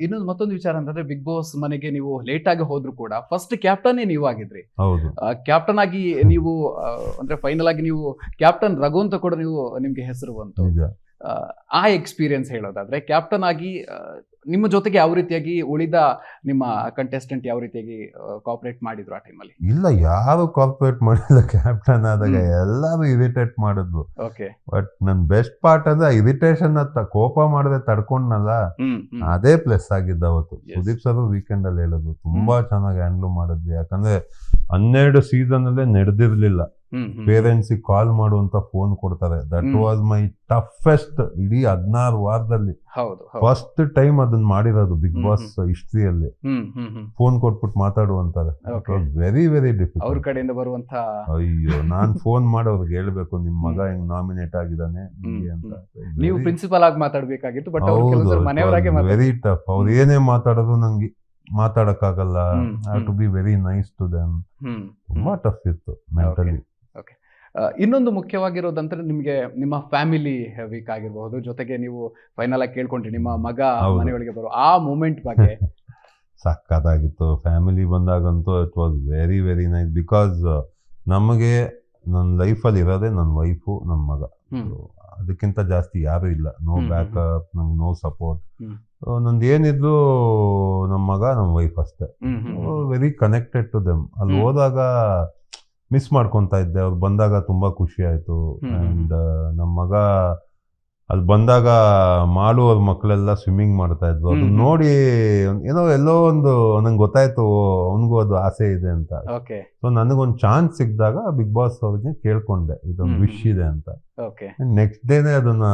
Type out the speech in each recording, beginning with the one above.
ಇನ್ನೊಂದು ಮತ್ತೊಂದು ವಿಚಾರ ಅಂತಂದ್ರೆ ಬಿಗ್ ಬಾಸ್ ಮನೆಗೆ ನೀವು ಲೇಟ್ ಆಗಿ ಹೋದ್ರು ಕೂಡ ಫಸ್ಟ್ ಕ್ಯಾಪ್ಟನ್ ನೀವು ಆಗಿದ್ರಿ. ಹೌದು. ಕ್ಯಾಪ್ಟನ್ ಆಗಿ ನೀವು ಅಂದ್ರೆ ಫೈನಲ್ ಆಗಿ ನೀವು ಕ್ಯಾಪ್ಟನ್ ರಘು ಅಂತ ಕೂಡ ನಿಮ್ಗೆ ಹೆಸರು ಬಂತು. ಆ ಎಕ್ಸ್ಪೀರಿಯನ್ಸ್ ಹೇಳೋದಾದ್ರೆ ಕ್ಯಾಪ್ಟನ್ ಆಗಿ ನಿಮ್ಮ ಜೊತೆಗೆ ಯಾವ ರೀತಿಯಾಗಿ ಉಳಿದ ನಿಮ್ಮ ಕಂಟೆಸ್ಟೆಂಟ್ ಯಾವ ರೀತಿಯಾಗಿ ಕೋಆಪರೇಟ್ ಮಾಡಿದ್ರು ಆ ಟೈಮಲ್ಲಿ? ಇಲ್ಲ, ಯಾರು ಕೋಆಪರೇಟ್ ಮಾಡಿಲ್ಲ. ಕ್ಯಾಪ್ಟನ್ ಆದಾಗ ಎಲ್ಲರೂ ಇರಿಟೇಟ್ ಮಾಡಿದ್ವು. ಓಕೆ. ಬಟ್ ನನ್ ಬೆಸ್ಟ್ ಪಾರ್ಟ್ ಅಂದ್ರೆ ಇರಿಟೇಷನ್ ಕೋಪ ಮಾಡದೆ ತಡ್ಕೊಂಡ್ನಲ್ಲ, ಅದೇ ಪ್ಲಸ್ ಆಗಿದ್ದ ಅವತ್ತು. ಸುದೀಪ್ ಸರ್ ವೀಕೆಂಡ್ ಅಲ್ಲಿ ಹೇಳಿದ್ರು ತುಂಬಾ ಚೆನ್ನಾಗಿ ಹ್ಯಾಂಡಲ್ ಮಾಡಿದ್ವಿ. ಯಾಕಂದ್ರೆ 12 ಸೀಸನ್ ಅಲ್ಲೇ ನಡೆದಿರ್ಲಿಲ್ಲ. ಪೇರೆಂಟ್ಸ್ ಕಾಲ್ ಮಾಡುವಂತ ಫೋನ್ ಕೊಡ್ತಾರೆ. ದಟ್ ವಾಸ್ ಮೈ ಟಫೆಸ್ಟ್ ಇಡೀ 16 ವಾರದಲ್ಲಿ ಫಸ್ಟ್ ಟೈಮ್ ಅದನ್ನ ಮಾಡಿರೋದು ಬಿಗ್ ಬಾಸ್ ಹಿಸ್ಟ್ರಿಯಲ್ಲಿ. ಫೋನ್ ಕೊಟ್ಬಿಟ್ಟು ಮಾತಾಡುವಂತಾರೆ. Very very difficult. ಅವ್ರ ಕಡೆಯಿಂದ ಬರುವಂತ ಅಯ್ಯೋ, ನಾನ್ ಫೋನ್ ಮಾಡಿ ಅವ್ರಿಗೆ ಹೇಳ್ಬೇಕು ನಿಮ್ ಮಗ ಹಿಂಗ್ ನಾಮಿನೇಟ್ ಆಗಿದ್ದಾನೆ ಅಂತ. ನೀವು ಪ್ರಿನ್ಸಿಪಲ್ ಆಗಿ ಮಾತಾಡ್ಬೇಕಾಗಿತ್ತು. But very tough. ಅವ್ರು ಏನೇ ಮಾತಾಡೋದು ನಂಗೆ ಮಾತಾಡಕ್ಕಾಗಲ್ಲ. Have to be very nice to them. ತುಂಬಾ ಟಫ್ ಇತ್ತು ಮೆಂಟಲಿ. ಇನ್ನೊಂದು ಮುಖ್ಯವಾಗಿರೋದಂದ್ರೆ ನಿಮ್ಗೆ ನಿಮ್ಮ ಫ್ಯಾಮಿಲಿ ವೀಕ್ ಆಗಿರಬಹುದು, ಜೊತೆಗೆ ನೀವು ಫೈನಲ್ ಆಗಿ ಕೇಳ್ಕೊಂಡ್ರಿ ನಿಮ್ಮ ಮಗ ಮನೆಯೊಳಗೆ ಬರೋ ಆ ಮೂಮೆಂಟ್ ಬಗ್ಗೆ. ಸಕ್ಕತ್ತಾಗಿತ್ತು. ಫ್ಯಾಮಿಲಿ ಬಂದಾಗಂತೂ it was very very nice. Because ನಮಗೆ ನನ್ನ ಲೈಫಲ್ಲಿ ಇರೋದೇ ನನ್ನ ವೈಫು, ನನ್ನ ಮಗ. ಅದಕ್ಕಿಂತ ಜಾಸ್ತಿ ಯಾರು ಇಲ್ಲ. ನೋ ಬ್ಯಾಕಪ್, ನಂಗೆ ನೋ ಸಪೋರ್ಟ್. ನಂದು ಏನಿದ್ರು ನಮ್ಮ ಮಗ, ನಮ್ಮ ವೈಫ್ ಅಷ್ಟೇ. Very connected to them. ಅಲ್ಲಿ ಹೋದಾಗ ಮಿಸ್ ಮಾಡ್ಕೊತಾ ಇದ್ದೆ. ಅವ್ರು ಬಂದಾಗ ತುಂಬಾ ಖುಷಿ ಆಯ್ತು. ಅಂಡ್ ನಮ್ಮ ಮಗ ಅಲ್ಲಿ ಬಂದಾಗ ಮಾಡು ಅವ್ರ ಮಕ್ಕಳೆಲ್ಲ ಸ್ವಿಮ್ಮಿಂಗ್ ಮಾಡ್ತಾ ಇದ್ರು. ಅದನ್ನ ನೋಡಿ ಏನೋ ಎಲ್ಲೋ ಒಂದು ನಂಗೆ ಗೊತ್ತಾಯ್ತು ಅವನಿಗೂ ಅದು ಆಸೆ ಇದೆ ಅಂತ. ಸೊ ನನಗೊಂದು ಚಾನ್ಸ್ ಸಿಕ್ಕಿದಾಗ ಬಿಗ್ ಬಾಸ್ ಅವ್ರಿಗೆ ಕೇಳ್ಕೊಂಡೆ ಇದೊಂದು ವಿಶ್ ಇದೆ ಅಂತ. ನೆಕ್ಸ್ಟ್ ಡೇನೆ ಅದನ್ನ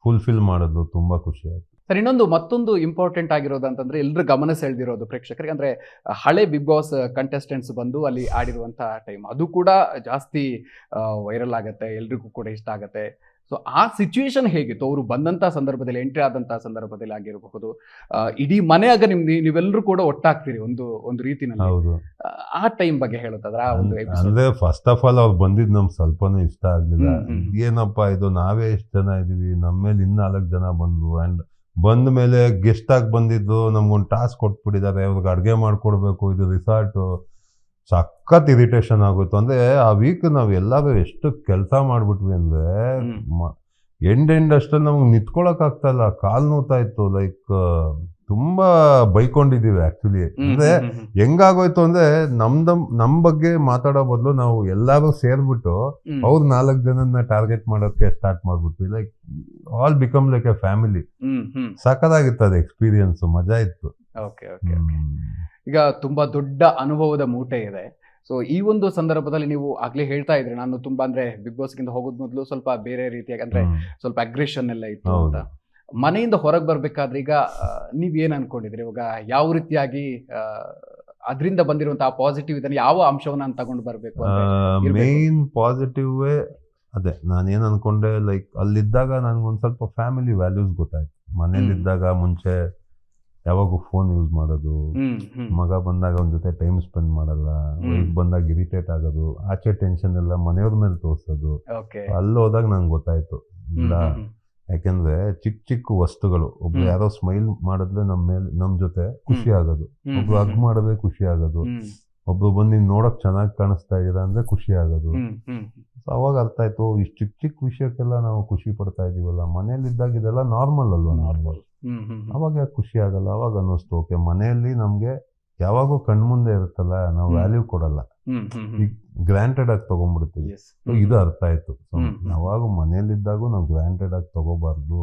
ಫುಲ್ಫಿಲ್ ಮಾಡೋದು ತುಂಬಾ ಖುಷಿ ಆಯ್ತು. ಸರ್, ಮತ್ತೊಂದು ಇಂಪಾರ್ಟೆಂಟ್ ಆಗಿರೋದು ಅಂತಂದ್ರೆ ಎಲ್ಲರೂ ಗಮನ ಸೆಳೆದಿರೋದು ಪ್ರೇಕ್ಷಕರಿಗೆ ಅಂದ್ರೆ ಹಳೆ ಬಿಗ್ ಬಾಸ್ ಕಂಟೆಸ್ಟೆಂಟ್ಸ್ ಬಂದು ಅಲ್ಲಿ ಆಡಿರುವಂತ ಟೈಮ್, ಅದು ಕೂಡ ಜಾಸ್ತಿ ವೈರಲ್ ಆಗತ್ತೆ, ಎಲ್ರಿಗೂ ಕೂಡ ಇಷ್ಟ ಆಗತ್ತೆ. ಸೊ ಆ ಸಿಚುವೇಶನ್ ಹೇಗಿತ್ತು? ಅವರು ಬಂದಂತ ಸಂದರ್ಭದಲ್ಲಿ, ಎಂಟ್ರಿ ಆದಂತ ಸಂದರ್ಭದಲ್ಲಿ ಆಗಿರಬಹುದು, ಇಡೀ ಮನೆಯಾಗ ನೀವೆಲ್ಲರೂ ಕೂಡ ಒಟ್ಟಾಗ್ತೀರಿ ಒಂದು ರೀತಿನಲ್ಲಿ. ಆ ಟೈಮ್ ಬಗ್ಗೆ ಹೇಳೋದಾದ್ರೆ ಅಂದ್ರೆ ಫಸ್ಟ್ ಆಫ್ ಆಲ್ ಅವ್ರು ಬಂದಿದ್ ನಮ್ಗೆ ಸ್ವಲ್ಪನೂ ಇಷ್ಟ ಆಗ್ಲಿಲ್ಲ. ಏನಪ್ಪಾ ಇದು, ನಾವೇ ಎಷ್ಟು ಜನ ಇದೀವಿ, ನಮ್ಮ ಮೇಲೆ 4 ಜನ ಬಂದ್ರು. ಅಂಡ್ ಬಂದ ಮೇಲೆ ಗೆಸ್ಟ್ ಆಗಿ ಬಂದಿದ್ದು, ನಮ್ಗೊಂದು ಟಾಸ್ಕ್ ಕೊಟ್ಬಿಟ್ಟಿದ್ದಾರೆ, ಅವ್ರಿಗೆ ಅಡುಗೆ ಮಾಡ್ಕೊಡ್ಬೇಕು, ಇದು ರಿಸಾರ್ಟು. ಸಖತ್ ಇರಿಟೇಷನ್ ಆಗುತ್ತೆ. ಅಂದ್ರೆ ಆ ವೀಕ್ ನಾವ್ ಎಲ್ಲಾರು ಎಷ್ಟು ಕೆಲಸ ಮಾಡ್ಬಿಟ್ವಿ ಅಂದ್ರೆ ಎಂಡ್ ಅಷ್ಟಲ್ಲಿ ನಮ್ಗೆ ನಿಂತ್ಕೊಳಕ್ ಆಗ್ತಾ ಇಲ್ಲ, ಕಾಲ್ ನೋತಾ ಇತ್ತು. ಲೈಕ್ ತುಂಬಾ ಬೈಕೊಂಡಿದೀವಿ ಆಕ್ಚುಲಿ. ಅಂದ್ರೆ ಹೆಂಗಾಗೋಯ್ತು ಅಂದ್ರೆ ನಮ್ ಬಗ್ಗೆ ಮಾತಾಡೋ ಬದಲು ನಾವು ಎಲ್ಲಾರು ಸೇರ್ಬಿಟ್ಟು ಅವ್ರು 4 ಜನನ್ನ ಟಾರ್ಗೆಟ್ ಮಾಡೋಕೆ ಸ್ಟಾರ್ಟ್ ಮಾಡ್ಬಿಟ್ವಿ. Like all become like a family. ಸಖತ್ತಾಗಿತ್ತು ಅದು ಎಕ್ಸ್ಪೀರಿಯನ್ಸ್, ಮಜಾ ಇತ್ತು. ಈಗ ತುಂಬಾ ದೊಡ್ಡ ಅನುಭವದ ಮೂಟೆ ಇದೆ. ಸೊ ಈ ಒಂದು ಸಂದರ್ಭದಲ್ಲಿ ನೀವು ಆಗ್ಲೇ ಹೇಳ್ತಾ ಇದ್ರಿ, ನಾನು ತುಂಬಾ ಅಂದ್ರೆ ಬಿಗ್ ಬಾಸ್ ಗಿಂತ ಹೋಗೋದ್ ಮೊದಲು ಸ್ವಲ್ಪ ಬೇರೆ ರೀತಿಯಾಗಿ ಅಂದ್ರೆ ಸ್ವಲ್ಪ ಅಗ್ರೆಷನ್ ಎಲ್ಲ ಇತ್ತು ಅಂತ. ಮನೆಯಿಂದ ಹೊರಗೆ ಬರ್ಬೇಕಾದ್ರೆ ಈಗ ನೀವ್ ಏನ್ ಅನ್ಕೊಂಡಿದ್ರಿ? ಇವಾಗ ಯಾವ ರೀತಿಯಾಗಿ ಅದರಿಂದ ಬಂದಿರುವಂತಹ ಪಾಸಿಟಿವ್ ಇದನ್ನ ಯಾವ ಅಂಶವನ್ನ ತಗೊಂಡು ಬರ್ಬೇಕು? ಮೇನ್ ಪಾಸಿಟಿವ್ ಅದೇ ನಾನೇನ್ ಅನ್ಕೊಂಡೆ, ಲೈಕ್ ಅಲ್ಲಿದ್ದಾಗ ನನ್ಗೊಂದ್ ಸ್ವಲ್ಪ ಫ್ಯಾಮಿಲಿ ವ್ಯಾಲ್ಯೂಸ್ ಗೊತ್ತಾಯ್ತು. ಮನೇಲಿದ್ದಾಗ ಮುಂಚೆ ಯಾವಾಗೂ ಫೋನ್ ಯೂಸ್ ಮಾಡೋದು, ಮಗ ಬಂದಾಗ ಅವನ ಜೊತೆ ಟೈಮ್ ಸ್ಪೆಂಡ್ ಮಾಡಲ್ಲ, ವೈಫ್ ಬಂದಾಗ ಇರಿಟೇಟ್ ಆಗೋದು, ಆಚೆ ಟೆನ್ಷನ್ ಎಲ್ಲ ಮನೆಯವ್ರ ಮೇಲೆ ತೋರ್ಸೋದು. ಅಲ್ಲಿ ಹೋದಾಗ ನಂಗೆ ಗೊತ್ತಾಯ್ತು ಇಲ್ಲ, ಯಾಕೆಂದ್ರೆ ಚಿಕ್ಕ ವಸ್ತುಗಳು, ಒಬ್ರು ಯಾರೋ ಸ್ಮೈಲ್ ಮಾಡಿದ್ರೆ ನಮ್ ಜೊತೆ ಖುಷಿ ಆಗೋದು, ಒಬ್ರು ಹಗ್ ಮಾಡಿದ್ರೆ ಖುಷಿ ಆಗೋದು, ಒಬ್ರು ಬಂದು ನೀನ್ ನೋಡಕ್ ಚೆನ್ನಾಗಿ ಕಾಣಿಸ್ತಾ ಇದೀರ ಅಂದ್ರೆ ಖುಷಿ ಆಗೋದು. ಅವಾಗ ಅರ್ಥ ಆಯ್ತು, ಇಷ್ಟು ಚಿಕ್ಕ ವಿಷಯಕ್ಕೆಲ್ಲ ನಾವು ಖುಷಿ ಪಡ್ತಾ ಇದೀವಲ್ಲ, ಮನೇಲಿದ್ದಾಗ ಇದೆಲ್ಲ ನಾರ್ಮಲ್ ಅಲ್ವಾ, ನಾರ್ಮಲ್. ಅವಾಗ ಯಾಕೆ ಖುಷಿ ಆಗಲ್ಲ? ಅವಾಗ ಅನ್ನಿಸ್ತು, ಓಕೆ ಮನೆಯಲ್ಲಿ ನಮ್ಗೆ ಯಾವಾಗೂ ಕಣ್ಮುಂದೆ ಇರುತ್ತಲ್ಲ, ನಾವು ವ್ಯಾಲ್ಯೂ ಕೊಡಲ್ಲ, ಈಗ ಗ್ರಾಂಟೆಡ್ ಆಗಿ ತಗೊಂಡ್ಬಿಡ್ತೀವಿ. ಇದು ಅರ್ಥ ಆಯ್ತು. ಯಾವಾಗ ಮನೇಲಿದ್ದಾಗೂ ನಾವು ಗ್ರಾಂಟೆಡ್ ಆಗಿ ತಗೋಬಾರ್ದು.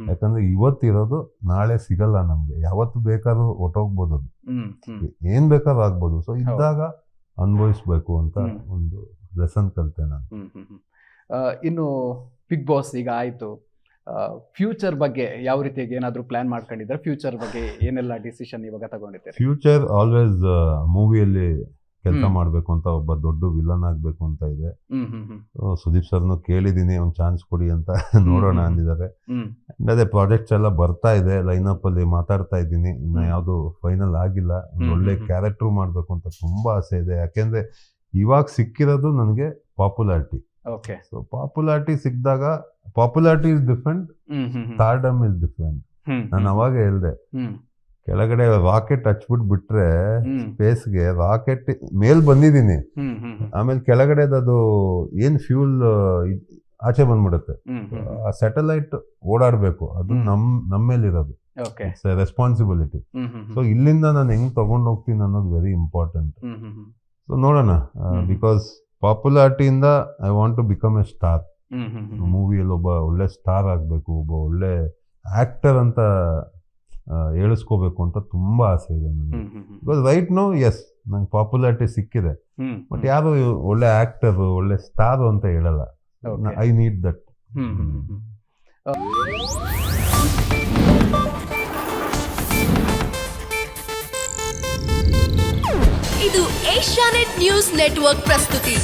ಯಾಕಂದ್ರೆ ಇವತ್ತಿರೋದು ನಾಳೆ ಸಿಗಲ್ಲ ನಮ್ಗೆ, ಯಾವತ್ತು ಬೇಕಾದ್ರೂ ಹೊಟ್ಟೋಗ್ಬೋದು, ಅದು ಏನ್ ಬೇಕಾದ್ರೂ ಆಗ್ಬೋದು. ಸೊ ಇದ್ದಾಗ ಅನುಭವಿಸ್ಬೇಕು ಅಂತ ಒಂದು ಲೆಸನ್ ಕಲಿತೆ ನಾನು. ಇನ್ನು ಬಿಗ್ ಬಾಸ್ ಈಗ ಆಯ್ತು, ಫ್ಯೂಚರ್ ಬಗ್ಗೆ ಯಾವ ರೀತಿಯಾಗಿ ಏನಾದ್ರು ಪ್ಲಾನ್ ಮಾಡ್ಕೊಂಡಿದ್ರೆ? ಫ್ಯೂಚರ್ ಬಗ್ಗೆ ಏನೆಲ್ಲ ಡಿಸಿಷನ್ ಇವಾಗ ತಗೊಂಡಿದ್ದೀರಿ? ಫ್ಯೂಚರ್ ಆಲ್ವೇಸ್ ಮೂವಿಯಲ್ಲಿ ಕೆಲಸ ಮಾಡ್ಬೇಕು ಅಂತ, ಒಬ್ಬ ದೊಡ್ಡ ವಿಲನ್ ಆಗ್ಬೇಕು ಅಂತ ಇದೆ. ಸುದೀಪ್ ಸರ್ನು ಕೇಳಿದೀನಿ, ಒಂದು ಚಾನ್ಸ್ ಕೊಡಿ ಅಂತ, ನೋಡೋಣ ಅಂದಿದ್ದಾರೆ. ಅದೇ ಪ್ರಾಜೆಕ್ಟ್ಸ್ ಎಲ್ಲ ಬರ್ತಾ ಇದೆ, ಲೈನ್ ಅಪ್ ಅಲ್ಲಿ ಮಾತಾಡ್ತಾ ಇದ್ದೀನಿ. ಇನ್ನ ಯಾವ್ದು ಫೈನಲ್ ಆಗಿಲ್ಲ. ಒಳ್ಳೆ ಕ್ಯಾರೆಕ್ಟರ್ ಮಾಡ್ಬೇಕು ಅಂತ ತುಂಬಾ ಆಸೆ ಇದೆ. ಯಾಕೆಂದ್ರೆ ಇವಾಗ ಸಿಕ್ಕಿರೋದು ನನಗೆ ಪಾಪ್ಯುಲಾರಿಟಿ. ಸೊ ಪಾಪ್ಯುಲಾರಿಟಿ ಸಿಕ್ಕಿದಾಗ, popularity is different, stardom is different. ನಾನು ಅವಾಗ ಹೇಳ್ದೆ ಕೆಳಗಡೆ ರಾಕೆಟ್ ಹಚ್ಬಿಟ್ಟು ಬಿಟ್ರೆ ಸ್ಪೇಸ್ಗೆ ರಾಕೆಟ್ ಮೇಲ್ ಬಂದಿದ್ದೀನಿ, ಆಮೇಲೆ ಕೆಳಗಡೆದು ಏನ್ ಫ್ಯೂಲ್ ಆಚೆ ಬಂದ್ಬಿಡುತ್ತೆ. ಆ ಸ್ಯಾಟಲೈಟ್ ಓಡಾಡ್ಬೇಕು, ಅದು ನಮ್ಮೇಲಿರೋದು ರೆಸ್ಪಾನ್ಸಿಬಿಲಿಟಿ. ಸೊ ಇಲ್ಲಿಂದ ನಾನು ಹೆಂಗ್ ತಗೊಂಡ್ ಹೋಗ್ತೀನಿ ಅನ್ನೋದು ವೆರಿ ಇಂಪಾರ್ಟೆಂಟ್. ಸೊ ನೋಡೋಣ, ಬಿಕಾಸ್ ಪಾಪ್ಯುಲಾರಿಟಿಯಿಂದ I want to become a star. ಮೂವಿಯಲ್ಲಿ ಒಬ್ಬ ಒಳ್ಳೆ ಸ್ಟಾರ್ ಆಗ್ಬೇಕು, ಒಬ್ಬ ಒಳ್ಳೆ ಆಕ್ಟರ್ ಅಂತ ಹೇಳಿಸ್ಕೋಬೇಕು ಅಂತ ತುಂಬಾ ಆಸೆ ಇದೆ ನನಗೆ. ಬಿಕಾಸ್ ರೈಟ್ ನೋ ಎಸ್ ನಂಗೆ ಪಾಪ್ಯುಲಾರಿಟಿ ಸಿಕ್ಕಿದೆ, ಬಟ್ ಯಾರು ಒಳ್ಳೆ ಆಕ್ಟರ್ ಒಳ್ಳೆ ಸ್ಟಾರ್ ಅಂತ ಹೇಳಲ್ಲ. I need that. ಇದು ಏಷ್ಯಾನೆಟ್ ನ್ಯೂಸ್ ನೆಟ್ವರ್ಕ್ ಪ್ರಸ್ತುತಿ.